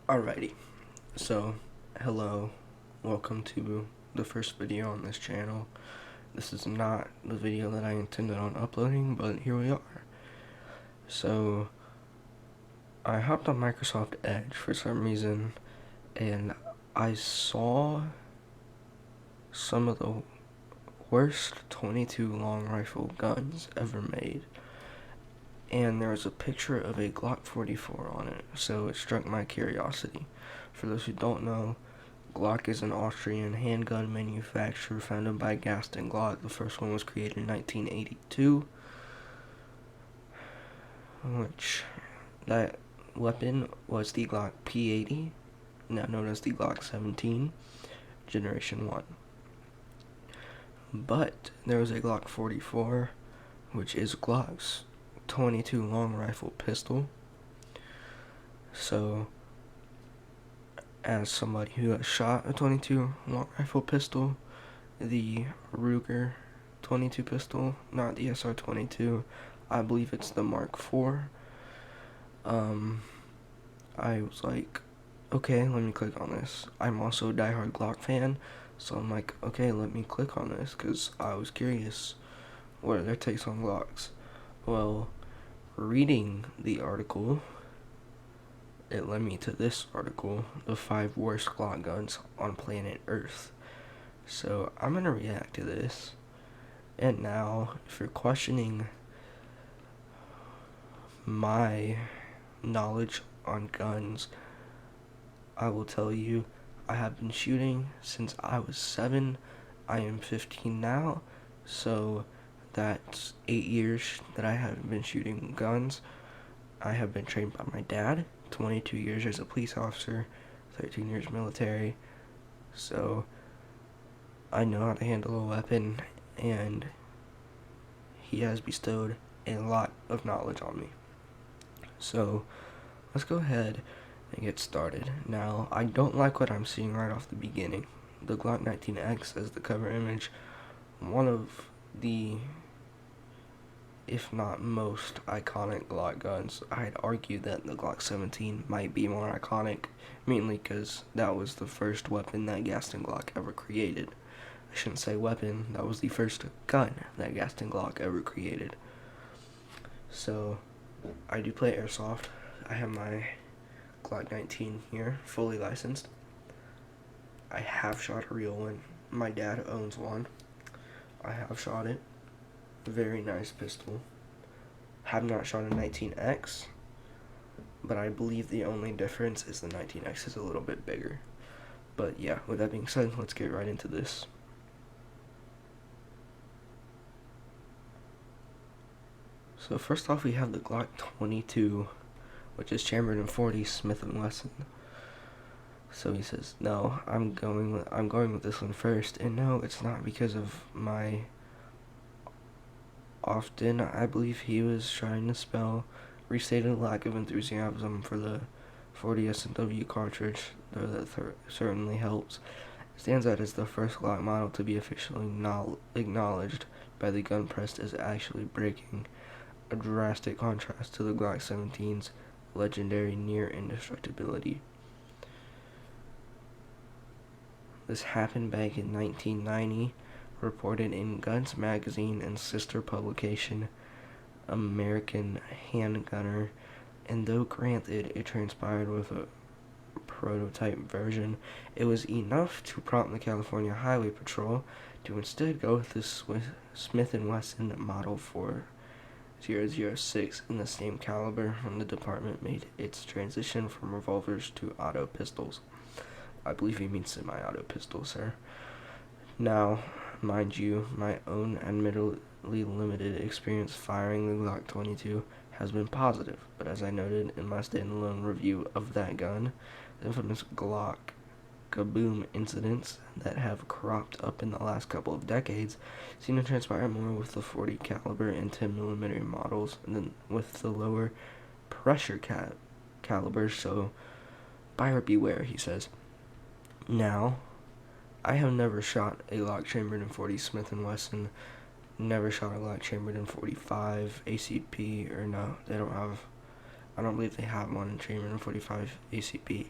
Alrighty, so hello, welcome to the first video on this channel. This is not the video that I intended on uploading, but here we are. So, I hopped on Microsoft Edge for some reason, and I saw some of the worst 22 long rifle guns ever made. And there was a picture of a Glock 44 on it, so it struck my curiosity. For those who don't know, Glock is an Austrian handgun manufacturer founded by Gaston Glock. The first one was created in 1982, which that weapon was the Glock P80, now known as the Glock 17, Generation 1. But there was a Glock 44, which is Glock's 22 long rifle pistol. So, as somebody who has shot a 22 long rifle pistol, the Ruger 22 pistol, not the SR22, I believe it's the Mark IV. I was like, okay, let me click on this. I'm also a diehard Glock fan, so I'm like, okay, let me click on this, because I was curious, what are their takes on Glocks? Well, reading the article, it led me to this article, the 5 worst Glock guns on planet Earth. So I'm going to react to this. And now, if you're questioning my knowledge on guns, I will tell you, I have been shooting since I was 7. I am 15 now, so that's 8 years that I haven't been shooting guns. I have been trained by my dad, 22 years as a police officer, 13 years military, so I know how to handle a weapon, and he has bestowed a lot of knowledge on me. So, let's go ahead and get started. Now, I don't like what I'm seeing right off the beginning. The Glock 19X as the cover image, one of the, if not most, iconic Glock guns. I'd argue that the Glock 17 might be more iconic, mainly because that was the first weapon that Gaston Glock ever created. I shouldn't say weapon, that was the first gun that Gaston Glock ever created. So, I do play airsoft. I have my Glock 19 here, fully licensed. I have shot a real one. My dad owns one. I have shot it. Very nice pistol. Have not shot a 19X, but I believe the only difference is the 19X is a little bit bigger. But yeah, with that being said, let's get right into this. So first off, we have the Glock 22, which is chambered in .40 Smith & Wesson. So he says, no, I'm going with this one first, and no, it's not because of my often, I believe he was trying to spell restated lack of enthusiasm for the .40 S&W cartridge, though that certainly helps. It stands out as the first Glock model to be officially acknowledged by the gun press as actually breaking, a drastic contrast to the Glock 17's legendary near indestructibility. This happened back in 1990, reported in Guns Magazine and sister publication American Handgunner, and though granted it transpired with a prototype version, it was enough to prompt the California Highway Patrol to instead go with the Smith & Wesson Model 4.006 in the same caliber when the department made its transition from revolvers to auto pistols. I believe he means semi-auto pistols, sir. Now, mind you, my own admittedly limited experience firing the Glock 22 has been positive, but as I noted in my standalone review of that gun, the infamous Glock kaboom incidents that have cropped up in the last couple of decades seem to transpire more with the .40 caliber and 10mm models than with the lower pressure calibers, so buyer beware, he says. Now, I have never shot a Glock chambered in .40 Smith & Wesson, never shot a Glock chambered in .45 ACP, or no, they don't have I don't believe they have one in chambered in 45 ACP.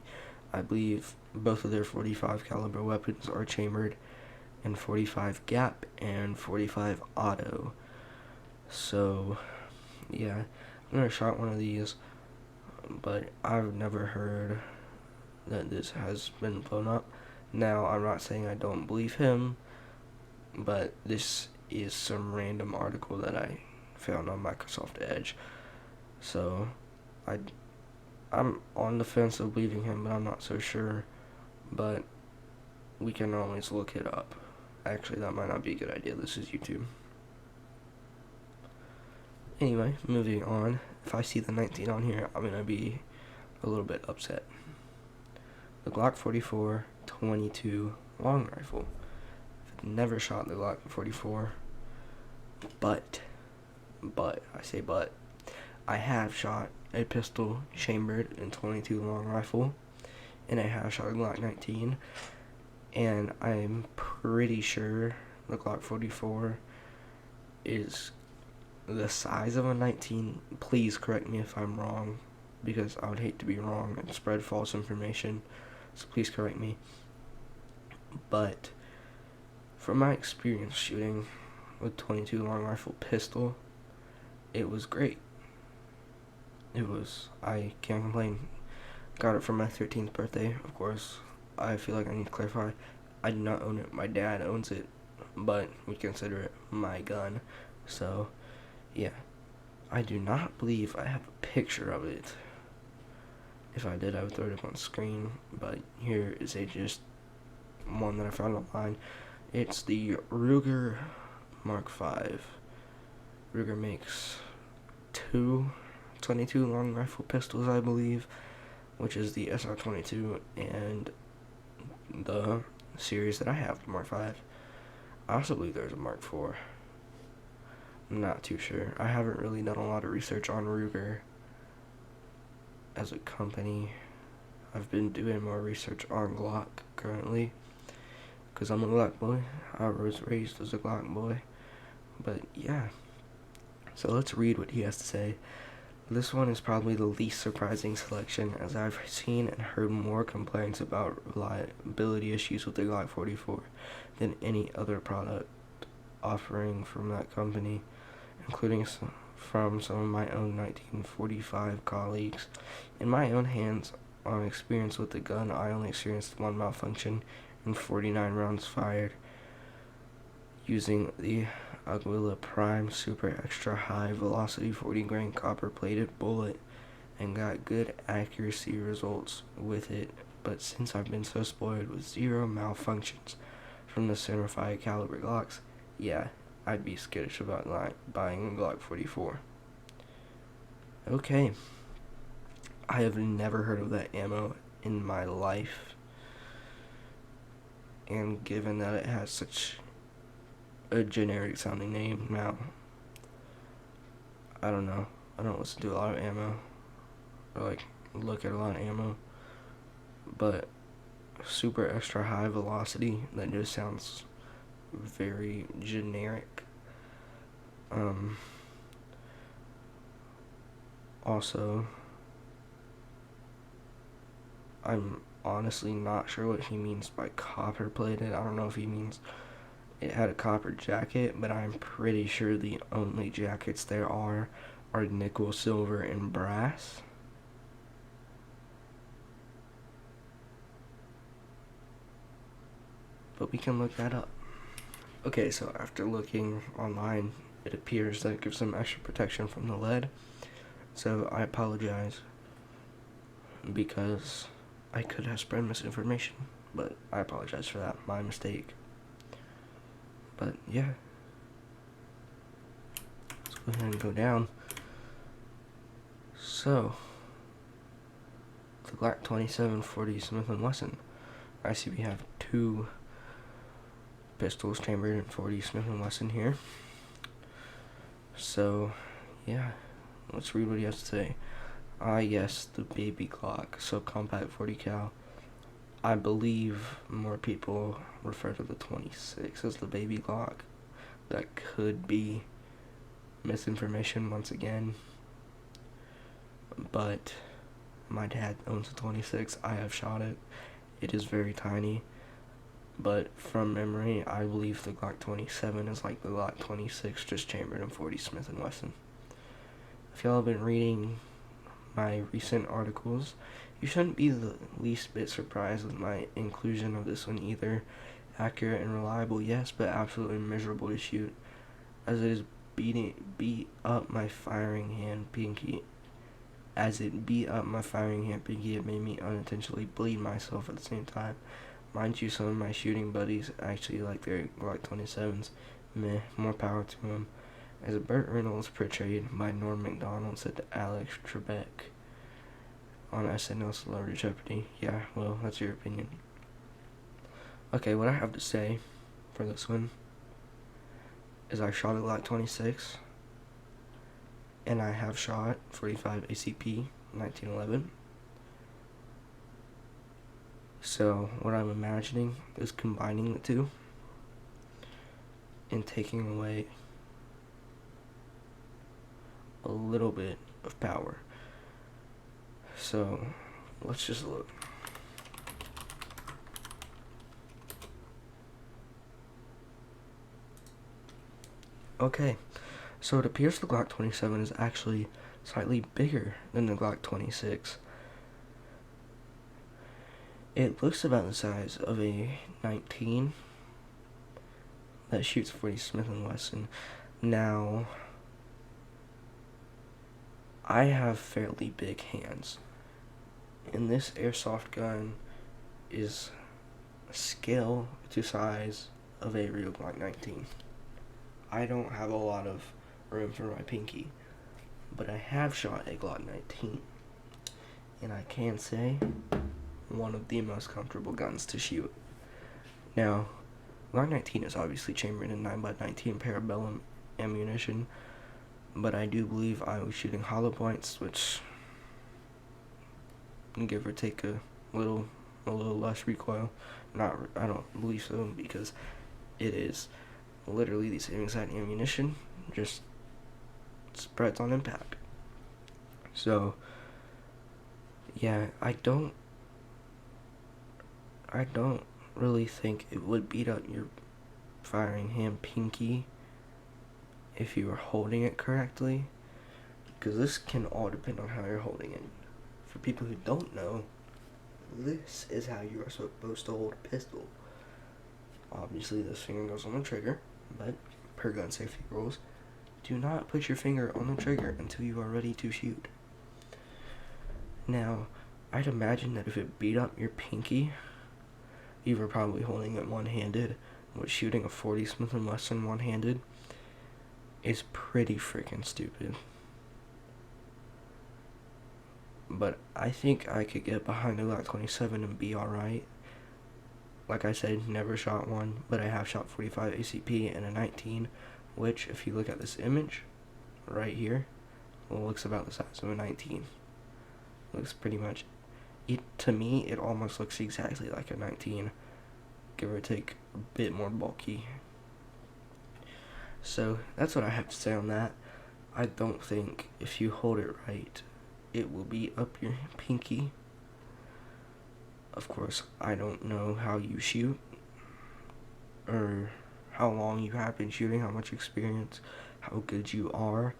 I believe both of their 45 caliber weapons are chambered in 45 gap and 45 auto. So, yeah, I've never shot one of these, but I've never heard that this has been blown up. Now, I'm not saying I don't believe him, but this is some random article that I found on Microsoft Edge. So, I'm on the fence of believing him, but I'm not so sure. But we can always look it up. Actually, that might not be a good idea. This is YouTube. Anyway, moving on. If I see the 19 on here, I'm going to be a little bit upset. The Glock 44 22 long rifle. I've never shot the Glock 44, but, I have shot a pistol chambered in 22 long rifle, and I have shot a Glock 19, and I'm pretty sure the Glock 44 is the size of a 19. Please correct me if I'm wrong, because I would hate to be wrong and spread false information, so please correct me. But from my experience shooting with 22 long rifle pistol, it was great. I can't complain. Got it for my 13th birthday, of course. I feel like I need to clarify, I do not own it. My dad owns it, but we consider it my gun. So, yeah. I do not believe I have a picture of it. If I did, I would throw it up on screen, but here is just one that I found online. It's the Ruger Mark V. Ruger makes 22 long rifle pistols, I believe, which is the SR22 and the series that I have, the Mark V. I also believe there's a Mark IV. I'm not too sure. I haven't really done a lot of research on Ruger as a company. I've been doing more research on Glock currently, because I'm a Glock boy. I was raised as a Glock boy. But yeah, so let's read what he has to say. This one is probably the least surprising selection, as I've seen and heard more complaints about reliability issues with the Glock 44 than any other product offering from that company, including from some of my own 1945 colleagues. In my own hands-on experience with the gun, I only experienced one malfunction and 49 rounds fired using the Aguila Prime Super Extra High Velocity 40 grain copper plated bullet, and got good accuracy results with it. But since I've been so spoiled with zero malfunctions from the centerfire caliber Glocks, yeah, I'd be skittish about buying a Glock 44. Okay, I have never heard of that ammo in my life, and given that it has such a generic sounding name now, I don't know. I don't listen to a lot of ammo, or like look at a lot of ammo, but super extra high velocity, that just sounds very generic. Also, I'm honestly not sure what he means by copper plated. I don't know if he means it had a copper jacket, but I'm pretty sure the only jackets there are nickel, silver, and brass. But we can look that up. Okay, so after looking online, it appears that it gives them extra protection from the lead. So I apologize, because I could have spread misinformation, but I apologize for that. My mistake. But yeah, let's go ahead and go down. So, the Glock 2740 Smith & Wesson. I see we have two pistols chambered in 40 Smith & Wesson here. So, yeah, let's read what he has to say. Yes, the baby Glock, subcompact 40 cal. I believe more people refer to the 26 as the baby Glock. That could be misinformation once again. but my dad owns a 26. I have shot it. It is very tiny, but from memory, I believe the Glock 27 is like the Glock 26, just chambered in 40 Smith & Wesson. If y'all have been reading my recent articles, you shouldn't be the least bit surprised with my inclusion of this one either. Accurate and reliable, yes, but absolutely miserable to shoot, as it is beat up my firing hand pinky. It made me unintentionally bleed myself at the same time. Mind you, some of my shooting buddies actually like their Glock 27s. Meh, more power to them. As Burt Reynolds portrayed by Norm Macdonald said to Alex Trebek on SNL Celebrity Jeopardy. Yeah, well, that's your opinion. Okay, what I have to say for this one is I shot a Glock 26, and I have shot 45 ACP 1911. So what I'm imagining is combining the two and taking away a little bit of power. So let's just look. Okay, so it appears the Glock 27 is actually slightly bigger than the Glock 26. It looks about the size of a 19 that shoots 40 Smith & Wesson. Now, I have fairly big hands, and this airsoft gun is scale to size of a real Glock 19. I don't have a lot of room for my pinky, but I have shot a Glock 19, and I can say one of the most comfortable guns to shoot. Now, Glock 19 is obviously chambered in 9x19 parabellum ammunition, but I do believe I was shooting hollow points, which give or take a little less recoil. I don't believe so, because it is literally the same exact ammunition, just spreads on impact. So yeah, I don't really think it would beat up your firing hand pinky if you were holding it correctly, because this can all depend on how you're holding it. For people who don't know, this is how you are supposed to hold a pistol. Obviously, this finger goes on the trigger, but per gun safety rules, do not put your finger on the trigger until you are ready to shoot. Now, I'd imagine that if it beat up your pinky, you were probably holding it one-handed, which shooting a 40 Smith & Wesson one-handed is pretty freaking stupid. But I think I could get behind a Glock 27 and be alright. Like I said, never shot one, but I have shot 45 ACP and a 19, which, if you look at this image right here, looks about the size of a 19. Looks pretty much, to me, it almost looks exactly like a 19, give or take a bit more bulky. So that's what I have to say on that. I don't think if you hold it right, it will beat up your pinky. Of course, I don't know how you shoot, or how long you have been shooting, how much experience, how good you are,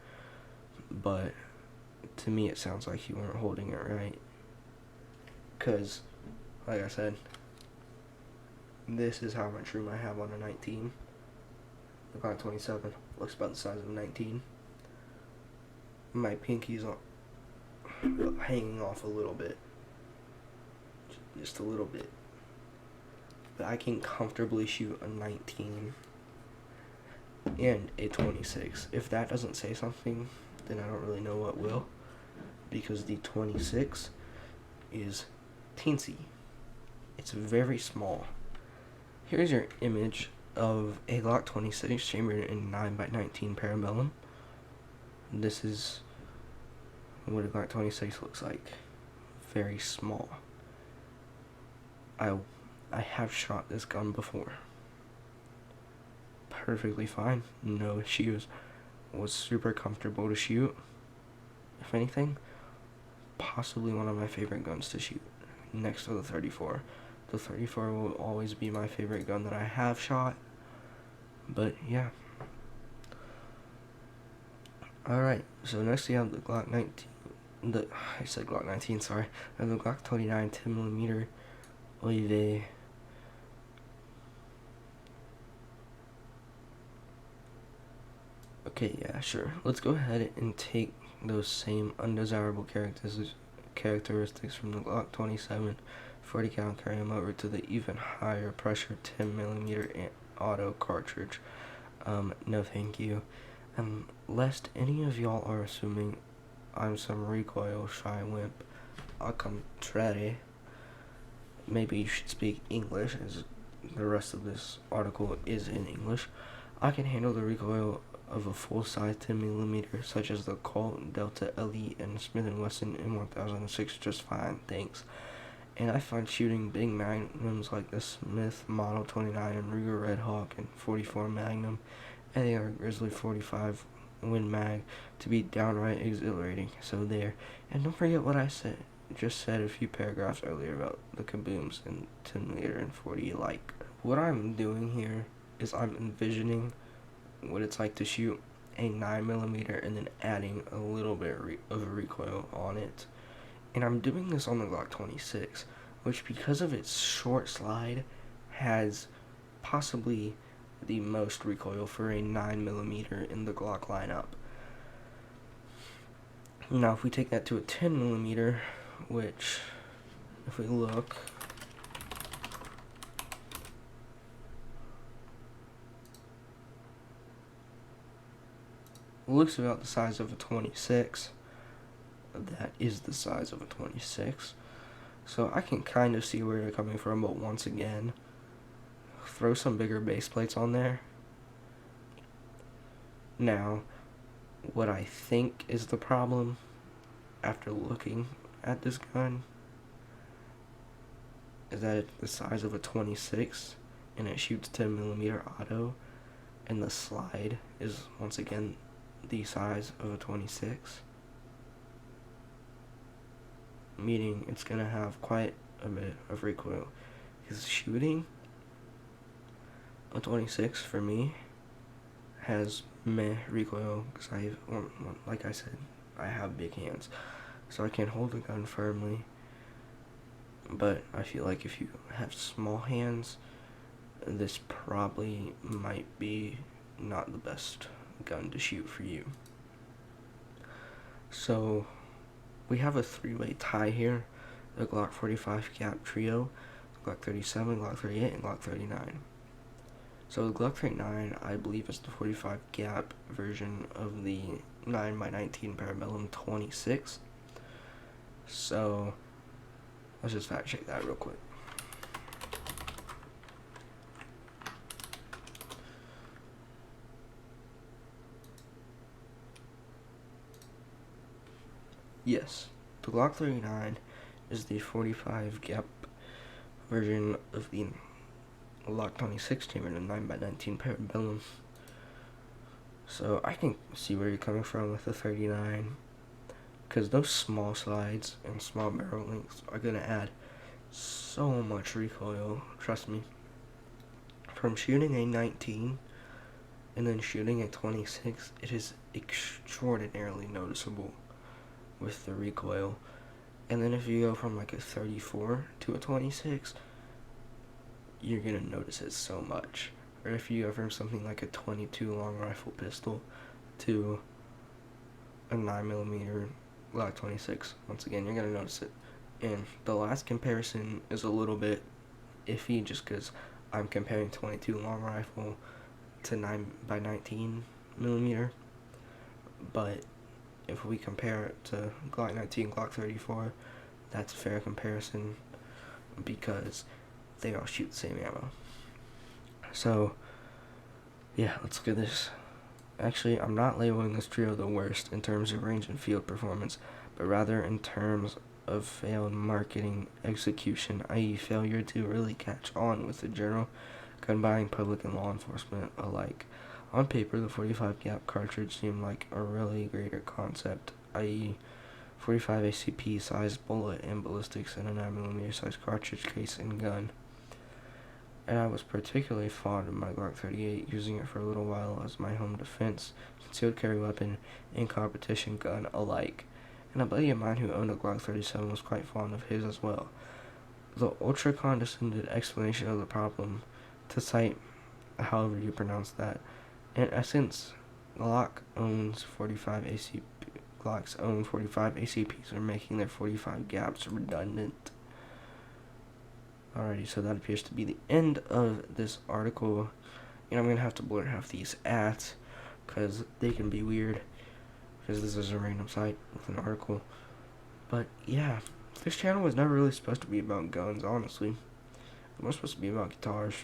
but to me it sounds like you weren't holding it right. Because, like I said, this is how much room I have on a 19. The Glock 27 looks about the size of a 19. My pinky's hanging off a little bit. Just a little bit. But I can comfortably shoot a 19 and a 26. If that doesn't say something, then I don't really know what will. Because the 26 is teensy. It's very small. Here's your image of a Glock 26 chambered in 9x19 parabellum. This is what a Glock 26 looks like. Very small. I have shot this gun before. Perfectly fine. No issues. Was super comfortable to shoot. If anything, possibly one of my favorite guns to shoot, next to the 34. The 34 will always be my favorite gun that I have shot, but yeah. Alright, so next we have the Glock 19, I said Glock 19, sorry, I have the Glock 29 10mm. Oy vey. Okay, yeah, sure. Let's go ahead and take those same undesirable characteristics from the Glock 27 40 cal and carry them over to the even higher pressure 10mm auto cartridge. No thank you. And lest any of y'all are assuming I'm some recoil shy wimp, au contraire, maybe you should speak English, as the rest of this article is in English. I can handle the recoil of a full-size 10mm, such as the Colt, Delta, Elite, and Smith & Wesson M1006 just fine, thanks. And I find shooting big magnums like the Smith Model 29 and Ruger Red Hawk and 44 Magnum and the Grizzly 45 Win Mag to be downright exhilarating. So there. And don't forget what I just said a few paragraphs earlier about the kabooms and 10mm and 40 like. What I'm doing here is I'm envisioning what it's like to shoot a 9mm and then adding a little bit of a recoil on it. And I'm doing this on the Glock 26, which, because of its short slide, has possibly the most recoil for a 9mm in the Glock lineup. Now, if we take that to a 10mm, which, if we look, looks about the size of a 26. That is the size of a 26. So I can kind of see where you're coming from, but once again, throw some bigger base plates on there. Now, what I think is the problem after looking at this gun is that it's the size of a 26 and it shoots 10mm auto, and the slide is once again the size of a 26, meaning it's gonna have quite a bit of recoil. Because shooting a 26 for me has meh recoil, because like I said, I have big hands, so I can hold the gun firmly. But I feel like if you have small hands, this probably might be not the best gun to shoot for you. So we have a three-way tie here: the Glock 45 gap trio, the Glock 37, Glock 38, and Glock 39. So the Glock 39, I believe, is the 45 gap version of the 9x19 Parabellum 26. So let's just fact check that real quick. Yes, the Glock 39 is the 45 gap version of the Glock 26 chamber, the 9x19 Parabellum. So I can see where you're coming from with the 39, because those small slides and small barrel lengths are going to add so much recoil, trust me. From shooting a 19 and then shooting a 26, it is extraordinarily noticeable with the recoil. And then if you go from like a 34 to a 26, you're gonna notice it so much. Or if you go from something like a 22 long rifle pistol to a 9mm Glock 26, once again, you're gonna notice it. And the last comparison is a little bit iffy, just because I'm comparing 22 long rifle to 9x19mm. But if we compare it to Glock 19, Glock 34, that's a fair comparison, because they all shoot the same ammo. So yeah, let's look at this. Actually, I'm not labeling this trio the worst in terms of range and field performance, but rather in terms of failed marketing execution, i.e. failure to really catch on with the general gun buying public and law enforcement alike. On paper, the 45 gap cartridge seemed like a really greater concept, i.e. 45 ACP size bullet and ballistics in a 9mm size cartridge case and gun. And I was particularly fond of my Glock 38, using it for a little while as my home defense, concealed carry weapon, and competition gun alike. And a buddy of mine who owned a Glock 37 was quite fond of his as well. The ultra condescended explanation of the problem, to cite however you pronounce that, in essence, Glocks own 45 ACPs are making their 45 gaps redundant. Alrighty, so that appears to be the end of this article. And I'm going to have to blur half these ads because they can be weird, because this is a random site with an article. But yeah, this channel was never really supposed to be about guns, honestly. It was supposed to be about guitars.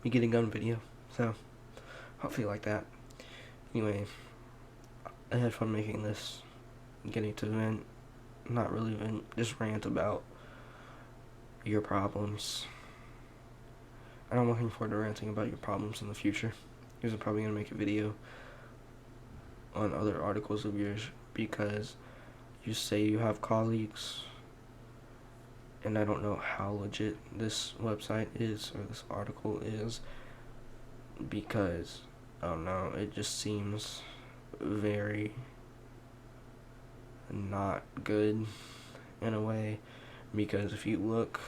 We get a gun video, so hopefully you like that. Anyway, I had fun making this, getting to vent, not really vent, just rant about your problems. And I'm looking forward to ranting about your problems in the future, because I'm probably going to make a video on other articles of yours, because you say you have colleagues, and I don't know how legit this website is, or this article is, because, I don't know, it just seems very not good in a way, because if you look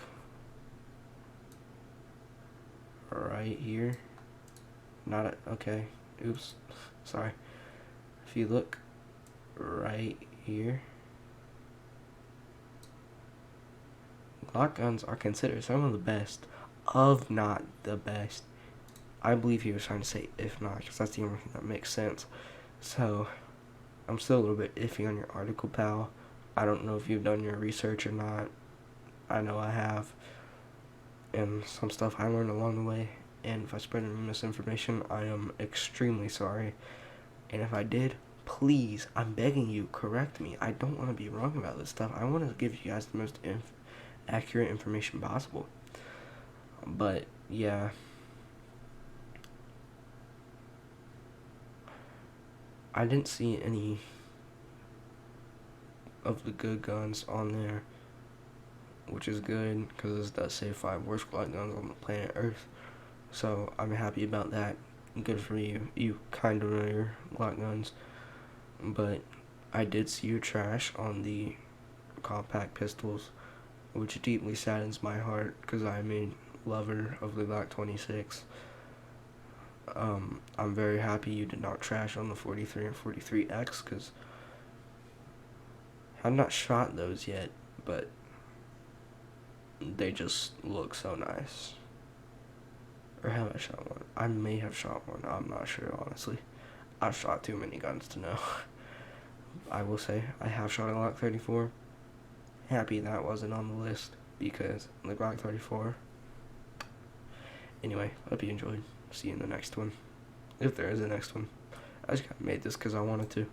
right here, okay, oops, sorry, if you look right here, Glock guns are considered some of the best, of not the best. I believe he was trying to say if not, because that's the only thing that makes sense. So, I'm still a little bit iffy on your article, pal. I don't know if you've done your research or not. I know I have, and some stuff I learned along the way, and if I spread any misinformation, I am extremely sorry. And if I did, please, I'm begging you, correct me. I don't want to be wrong about this stuff. I want to give you guys the most accurate information possible. But yeah, I didn't see any of the good guns on there, which is good, because it does say 5 worst Glock guns on the planet Earth. So I'm happy about that. Good for you. You kind of know your Glock guns. But I did see your trash on the compact pistols, which deeply saddens my heart, because I'm a lover of the Glock 26. I'm very happy you did not trash on the 43 and 43X, because I've not shot those yet, but they just look so nice. Or have I shot one? I may have shot one. I'm not sure, honestly. I've shot too many guns to know. I will say, I have shot a Glock 34. Happy that wasn't on the list, because the Glock 34. Anyway, hope you enjoyed. See you in the next one. If there is a next one. I just made this because I wanted to.